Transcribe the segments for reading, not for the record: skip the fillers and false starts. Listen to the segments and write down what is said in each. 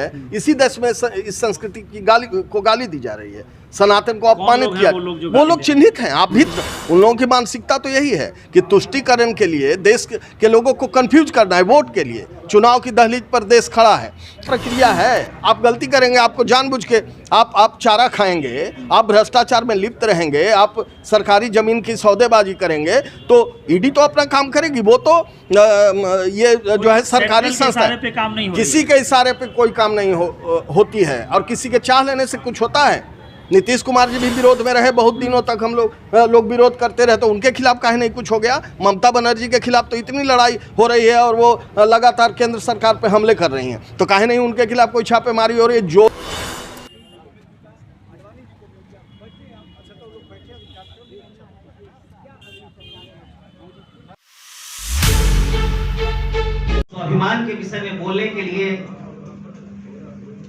है, इसी देश में इस संस्कृति की गाली दी जा रही है, सनातन को अपमानित किया। वो लोग चिन्हित हैं। आप भी उन लोगों की मानसिकता तो यही है कि तुष्टीकरण के लिए देश के लोगों को कंफ्यूज करना है, वोट के लिए। चुनाव की दहलीज पर देश खड़ा है, प्रक्रिया है। आप गलती करेंगे, आपको जानबूझ के आप चारा खाएंगे, आप भ्रष्टाचार में लिप्त रहेंगे, आप सरकारी जमीन की सौदेबाजी करेंगे, तो ईडी तो अपना काम करेगी। वो तो ये जो है सरकारी संस्था है, किसी के इशारे पे कोई काम नहीं होती है, और किसी के चाह लेने से कुछ होता है। नीतीश कुमार जी भी विरोध में रहे बहुत दिनों तक, हम लोग विरोध करते रहे, तो उनके खिलाफ काहे नहीं कुछ हो गया। ममता बनर्जी के खिलाफ तो इतनी लड़ाई हो रही है और वो लगातार केंद्र सरकार पे हमले कर रही हैं, तो काहे नहीं उनके खिलाफ कोई छापेमारी हो रही है। जो स्वाभिमान के विषय में बोलने के लिए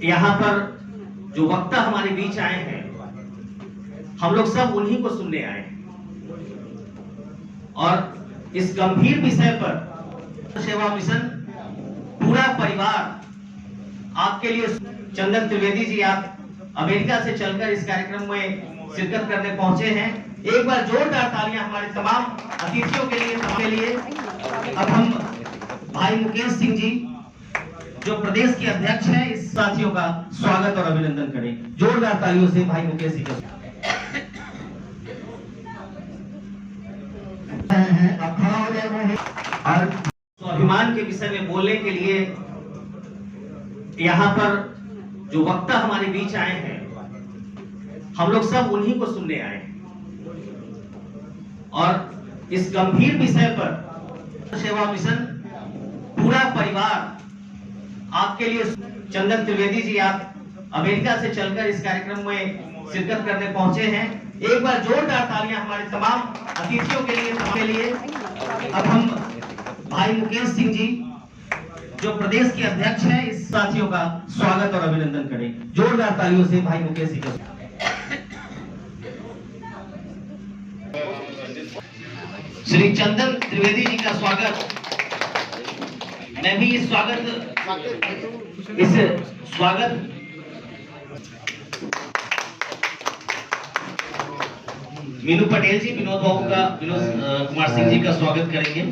यहाँ पर जो वक्ता हमारे बीच आए हैं, हम लोग सब उन्हीं को सुनने आए हैं। और इस गंभीर विषय पर सेवा मिशन पूरा परिवार आपके लिए, चंदन त्रिवेदी जी आप अमेरिका से चलकर इस कार्यक्रम में शिरकत करने पहुंचे हैं। एक बार जोरदार तालियां हमारे तमाम अतिथियों के लिए। अब हम भाई मुकेश सिंह जी जो प्रदेश के अध्यक्ष हैं, इस साथियों का स्वागत और अभिनंदन करें जोरदार तालियों से। भाई मुकेश जी का और स्वाभिमान के विषय में बोलने के लिए यहाँ पर जो वक्ता हमारे बीच आए हैं, हम लोग सब उन्हीं को सुनने आए हैं। और इस गंभीर विषय पर सेवा मिशन पूरा परिवार आपके लिए, चंदन त्रिवेदी जी आप अमेरिका से चलकर इस कार्यक्रम में शिरकत करने पहुंचे हैं। एक बार जोरदार तालियां हमारे तमाम अतिथियों के लिए। अब हम भाई मुकेश सिंह जी जो प्रदेश के अध्यक्ष हैं, इस साथियों का स्वागत और अभिनंदन करें जोरदार तालियों से। भाई मुकेश जी का श्री चंदन त्रिवेदी जी का स्वागत। मैं भी इस स्वागत मीनू पटेल जी, विनोद बाबू का, विनोद कुमार सिंह जी का स्वागत करेंगे।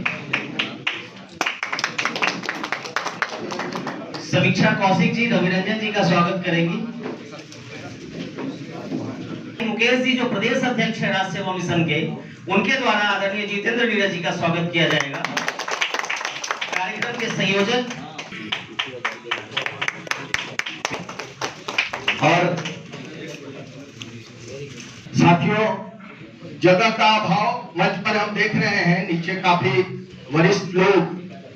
समीक्षा कौशिक जी, रविरंजन जी का स्वागत करेंगी। मुकेश जी जो प्रदेश अध्यक्ष है राष्ट्रीय सेवा मिशन के, उनके द्वारा आदरणीय जितेंद्र नीरज जी का स्वागत किया जाएगा। कार्यक्रम के संयोजक और साथियों, जगह का अभाव, मंच पर हम देख रहे हैं नीचे काफी वरिष्ठ लोग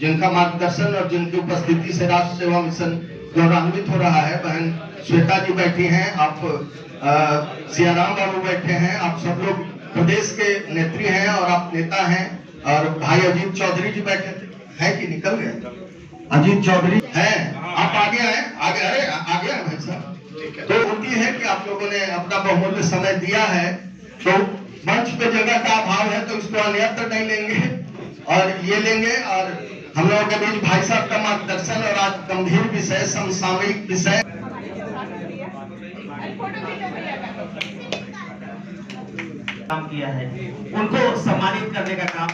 जिनका मार्गदर्शन और जिनकी उपस्थिति से राष्ट्रीय सेवा मिशन गौरवान्वित हो रहा है। बहन श्वेता जी बैठी हैं, आप सियाराम बाबू बैठे हैं, आप सब लोग प्रदेश के नेत्री हैं और आप नेता हैं। और भाई अजीत चौधरी जी बैठे थे, है कि निकल गए? अजीत चौधरी हैं, आप आगे आए, आगे आए भाई साहब। तो होती है कि आप लोगों ने अपना बहुमूल्य समय दिया है, तो मंच पे जगह का अभाव है तो इसको अन्यत्र नहीं लेंगे और ये लेंगे। और हम लोगों के बीच भाई साहब का मार्गदर्शन और आज गंभीर विषय, समसामयिक विषय काम किया है, उनको सम्मानित करने का काम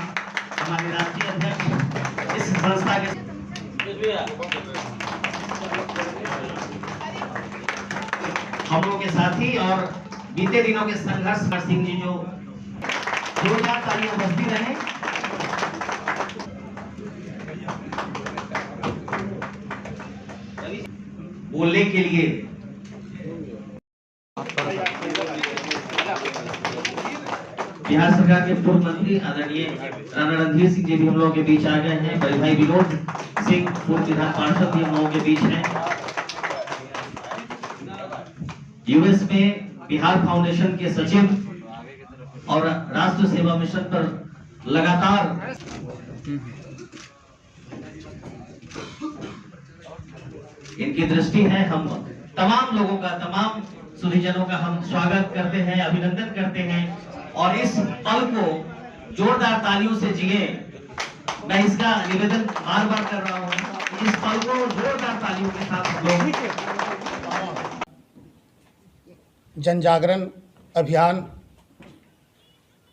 हमारे राष्ट्रीय अध्यक्ष इस संस्था के हम लोगों के साथी और बीते दिनों के संघर्ष सिंह जी जो जोरदार तालियां बजती रहे। बोलने के लिए बिहार सरकार के पूर्व मंत्री आदरणीय राणा रणधीर सिंह जी भी हम लोगों के बीच आ गए हैं। बड़े भाई विनोद सिंह पूर्व विधान पार्षद भी हम लोगों के बीच हैं। यूएस में बिहार फाउंडेशन के सचिव और राष्ट्रीय सेवा मिशन पर लगातार इनकी दृष्टि है। हम तमाम लोगों का, तमाम सुधीजनों का हम स्वागत करते हैं, अभिनंदन करते हैं और इस पल को जोरदार तालियों से जिए। मैं इसका निवेदन बार बार कर रहा हूं। इस पल को जोरदार तालियों के साथ हम लोग जन जागरण अभियान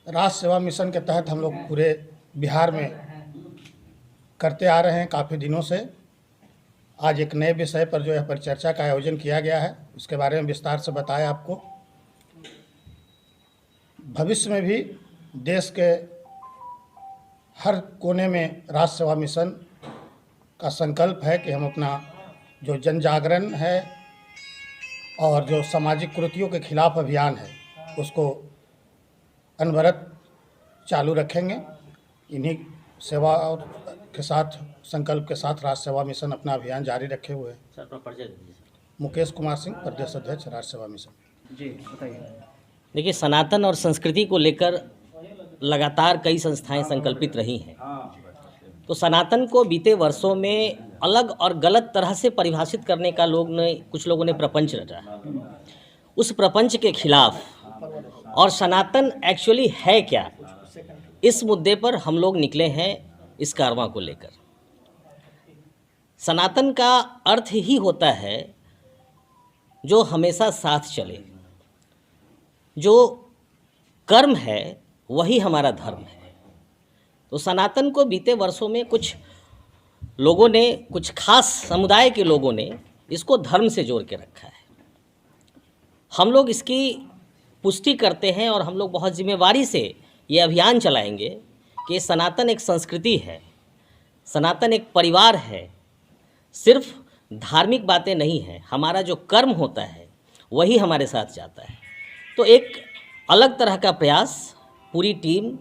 राष्ट्र सेवा मिशन के तहत हम लोग पूरे बिहार में करते आ रहे हैं काफ़ी दिनों से। आज एक नए विषय पर जो है परिचर्चा का आयोजन किया गया है, उसके बारे में विस्तार से बताया आपको। भविष्य में भी देश के हर कोने में राष्ट्र सेवा मिशन का संकल्प है कि हम अपना जो जन जागरण है और जो सामाजिक कुरीतियों के खिलाफ अभियान है उसको अनवरत चालू रखेंगे। इन्हीं सेवा और के साथ संकल्प के साथ राष्ट्र सेवा मिशन अपना अभियान जारी रखे हुए है। मुकेश कुमार सिंह, प्रदेश अध्यक्ष राष्ट्र सेवा मिशन। जी बताइए। देखिए, सनातन और संस्कृति को लेकर लगातार कई संस्थाएं संकल्पित रही हैं। तो सनातन को बीते वर्षों में अलग और गलत तरह से परिभाषित करने का कुछ लोगों ने प्रपंच रचा। उस प्रपंच के खिलाफ और सनातन एक्चुअली है क्या, इस मुद्दे पर हम लोग निकले हैं इस कारवां को लेकर। सनातन का अर्थ ही होता है जो हमेशा साथ चले। जो कर्म है वही हमारा धर्म है। तो सनातन को बीते वर्षों में कुछ लोगों ने, कुछ खास समुदाय के लोगों ने इसको धर्म से जोड़ के रखा है। हम लोग इसकी पुष्टि करते हैं और हम लोग बहुत जिम्मेवारी से ये अभियान चलाएंगे कि सनातन एक संस्कृति है, सनातन एक परिवार है। सिर्फ धार्मिक बातें नहीं हैं, हमारा जो कर्म होता है वही हमारे साथ जाता है। तो एक अलग तरह का प्रयास पूरी टीम,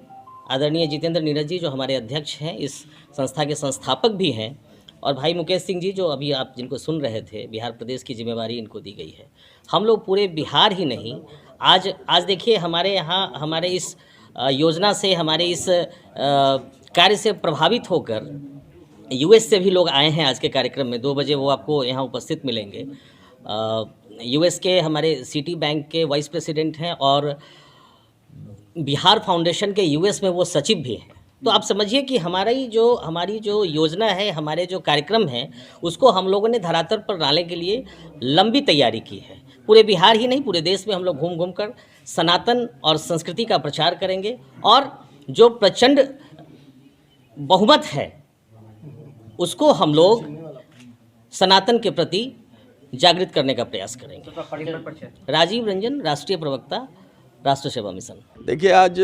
आदरणीय जितेंद्र नीरज जी जो हमारे अध्यक्ष हैं, इस संस्था के संस्थापक भी हैं, और भाई मुकेश सिंह जी जो अभी आप जिनको सुन रहे थे, बिहार प्रदेश की जिम्मेवारी इनको दी गई है। हम लोग पूरे बिहार ही नहीं, आज देखिए हमारे यहाँ, हमारे इस योजना से, हमारे इस कार्य से प्रभावित होकर यूएस से भी लोग आए हैं आज के कार्यक्रम में। 2 बजे वो आपको यहाँ उपस्थित मिलेंगे। यूएस के हमारे सिटी बैंक के वाइस प्रेसिडेंट हैं और बिहार फाउंडेशन के यूएस में वो सचिव भी हैं। तो आप समझिए कि हमारी जो योजना है, हमारे जो कार्यक्रम हैं, उसको हम लोगों ने धरातल पर लाने के लिए लंबी तैयारी की है। पूरे बिहार ही नहीं, पूरे देश में हम लोग घूम कर सनातन और संस्कृति का प्रचार करेंगे और जो प्रचंड बहुमत है उसको हम लोग सनातन के प्रति जागृत करने का प्रयास करेंगे। राजीव रंजन, राष्ट्रीय प्रवक्ता, राष्ट्र सेवा मिशन। देखिए, आज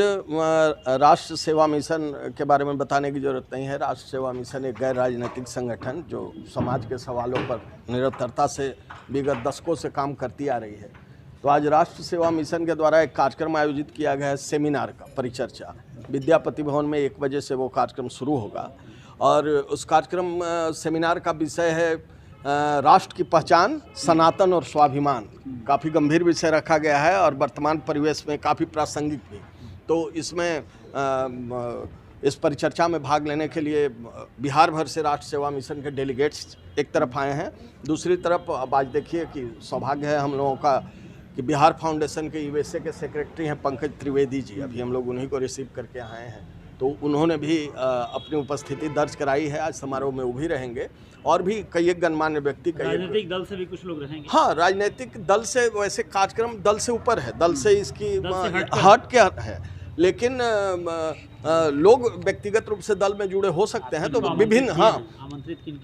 राष्ट्र सेवा मिशन के बारे में बताने की जरूरत नहीं है। राष्ट्र सेवा मिशन एक गैर राजनीतिक संगठन जो समाज के सवालों पर निरंतरता से विगत दशकों से काम करती आ रही है। तो आज राष्ट्र सेवा मिशन के द्वारा एक कार्यक्रम आयोजित किया गया है, सेमिनार का, परिचर्चा। विद्यापति भवन में 1 बजे से वो कार्यक्रम शुरू होगा और उस कार्यक्रम सेमिनार का विषय है राष्ट्र की पहचान, सनातन और स्वाभिमान। काफ़ी गंभीर विषय रखा गया है और वर्तमान परिवेश में काफ़ी प्रासंगिक भी। तो इसमें इस परिचर्चा में भाग लेने के लिए बिहार भर से राष्ट्र सेवा मिशन के डेलीगेट्स एक तरफ आए हैं। दूसरी तरफ अब आज देखिए कि सौभाग्य है हम लोगों का कि बिहार फाउंडेशन के यूएसए के सेक्रेटरी हैं पंकज त्रिवेदी जी, अभी हम लोग उन्हीं को रिसीव करके आए हैं। तो उन्होंने भी अपनी उपस्थिति दर्ज कराई है। आज समारोह में वो भी रहेंगे और भी कई एक गणमान्य व्यक्ति, राजनीतिक दल से भी कुछ लोग रहेंगे। हाँ, राजनीतिक दल से, वैसे कार्यक्रम दल से ऊपर है, दल से इसकी हट के है, लेकिन लोग व्यक्तिगत रूप से दल में जुड़े हो सकते हैं। तो विभिन्न,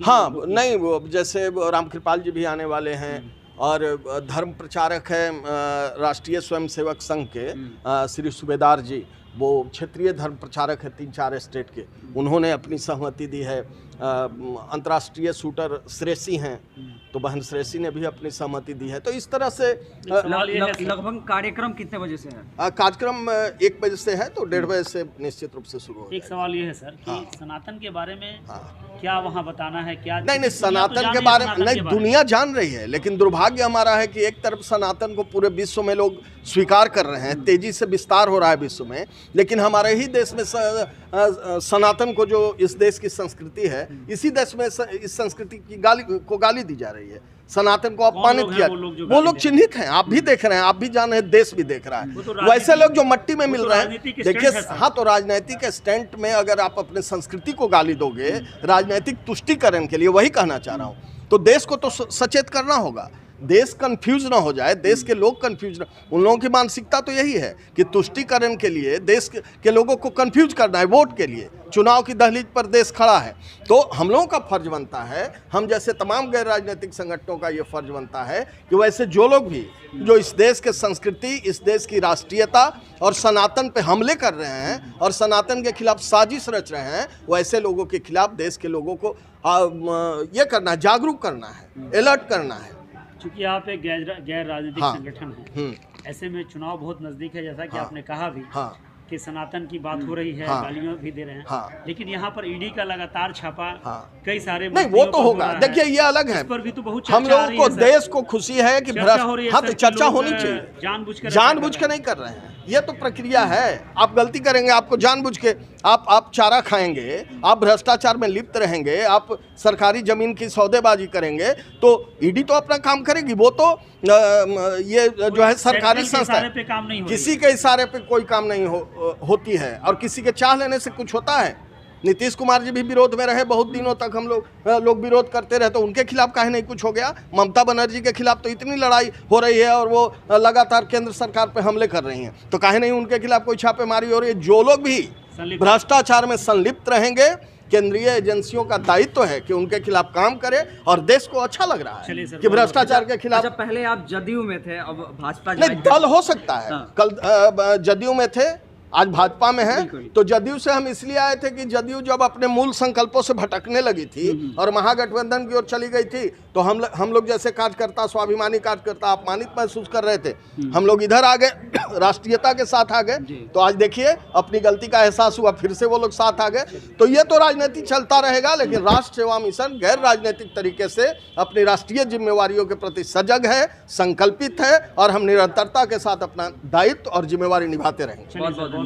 हाँ नहीं, वो जैसे रामकृपाल जी भी आने वाले हैं और धर्म प्रचारक है राष्ट्रीय स्वयंसेवक संघ के श्री सुबेदार जी, वो क्षेत्रीय धर्म प्रचारक है 3-4 स्टेट के, उन्होंने अपनी सहमति दी है। अंतर्राष्ट्रीय शूटर श्रेयसी हैं, तो बहन श्रेयसी ने भी अपनी सहमति दी है। तो इस तरह से लगभग कार्यक्रम कितने बजे से है? कार्यक्रम 1 बजे से है, तो 1:30 बजे से निश्चित रूप से शुरू हो। एक सवाल ये है सर कि सनातन के बारे में क्या वहाँ बताना है, क्या नहीं, सनातन के बारे में नहीं, दुनिया जान रही है, लेकिन दुर्भाग्य हमारा है कि एक तरफ सनातन को पूरे विश्व में लोग स्वीकार कर रहे हैं, तेजी से विस्तार हो रहा है विश्व में, लेकिन हमारे ही देश में सनातन को, जो इस देश की संस्कृति है, इसी देश में इस संस्कृति की गाली दी जा रही है। सनातन को अपमानित लोग हैं किया, वो लोग जो वो लोग गाली दे चिन्हित हैं। आप भी देख रहे हैं, आप भी जान रहे हैं, देश भी देख रहा वो तो है। वैसे लोग जो मट्टी में वो मिल तो रहे हैं, राजनीतिक देखिए, स्टंट है साहब। हाँ, तो राजनीतिक स्टैंड में अगर आप अपने संस्कृति को गाली दोगे राजनीतिक तुष्टीकरण के लिए, वही कहना चाह रहा हूँ, तो देश को तो सचेत करना होगा। देश कंफ्यूज ना हो जाए, देश के लोग कंफ्यूज ना, उन लोगों की मानसिकता तो यही है कि तुष्टीकरण के लिए देश के लोगों को कंफ्यूज करना है, वोट के लिए। चुनाव की दहलीज पर देश खड़ा है, तो हम लोगों का फर्ज बनता है, हम जैसे तमाम गैर राजनीतिक संगठनों का ये फर्ज बनता है कि वैसे जो लोग भी जो इस देश के संस्कृति, इस देश की राष्ट्रीयता और सनातन पे हमले कर रहे हैं और सनातन के खिलाफ साजिश रच रहे हैं, वैसे लोगों के खिलाफ देश के लोगों को ये करना है, जागरूक करना है, अलर्ट करना है। चूंकि आप एक गैर राजनीतिक हाँ। संगठन है, ऐसे में चुनाव बहुत नजदीक है, जैसा कि आपने कहा भी हाँ, कि सनातन की बात हो रही है, हाँ। गालियां भी दे रहे हैं, हाँ। लेकिन यहाँ पर ईडी का लगातार छापा हाँ। कई सारे नहीं, वो मंत्रियों तो पर हो होगा। रहा है। देखिए, ये अलग है, इस पर भी तो बहुत हम चर्चा आ लोगों रही को है सर। देश को खुशी है कि चर्चा हो रही है हाँ, सर तो कि चर्चा लोग, होनी चाहिए। जानबूझ के नहीं कर रहे हैं, ये तो प्रक्रिया है। आप गलती करेंगे, आपको जानबूझ के आप चारा खाएंगे, आप भ्रष्टाचार में लिप्त रहेंगे, आप सरकारी जमीन की सौदेबाजी करेंगे, तो ईडी तो अपना काम करेगी। वो तो ये जो है सरकारी संस्था पे काम नहीं हो किसी के इशारे पे कोई काम नहीं होती है, और किसी के चाह लेने से कुछ होता है। नीतीश कुमार जी भी विरोध में रहे बहुत दिनों तक, हम लोग विरोध करते रहे, तो उनके खिलाफ काहे नहीं कुछ हो गया। ममता बनर्जी के खिलाफ तो इतनी लड़ाई हो रही है और वो लगातार केंद्र सरकार पे हमले कर रही हैं, तो काहे नहीं उनके खिलाफ कोई छापेमारी हो रही है। जो लोग भी भ्रष्टाचार में संलिप्त रहेंगे, केंद्रीय एजेंसियों का दायित्व है कि उनके खिलाफ काम करे, और देश को अच्छा लग रहा है कि भ्रष्टाचार के खिलाफ। अच्छा, पहले आप जदयू में थे, अब भाजपा नहीं, दल हो सकता है। हाँ। कल जदयू में थे, आज भाजपा में है। तो जदयू से हम इसलिए आए थे कि जदयू जब अपने मूल संकल्पों से भटकने लगी थी और महागठबंधन की ओर चली गई थी, तो हम लोग जैसे कार्यकर्ता, स्वाभिमानी कार्यकर्ता अपमानित महसूस कर रहे थे। हम लोग इधर आ गए, राष्ट्रीयता के साथ आ गए, तो आज देखिए अपनी गलती का एहसास हुआ, फिर से वो लोग साथ आ गए। तो ये तो राजनीति चलता रहेगा, लेकिन राष्ट्र सेवा मिशन गैर राजनीतिक तरीके से अपनी राष्ट्रीय जिम्मेवारियों के प्रति सजग है, संकल्पित है, और हम निरंतरता के साथ अपना दायित्व और जिम्मेवारी निभाते रहेंगे।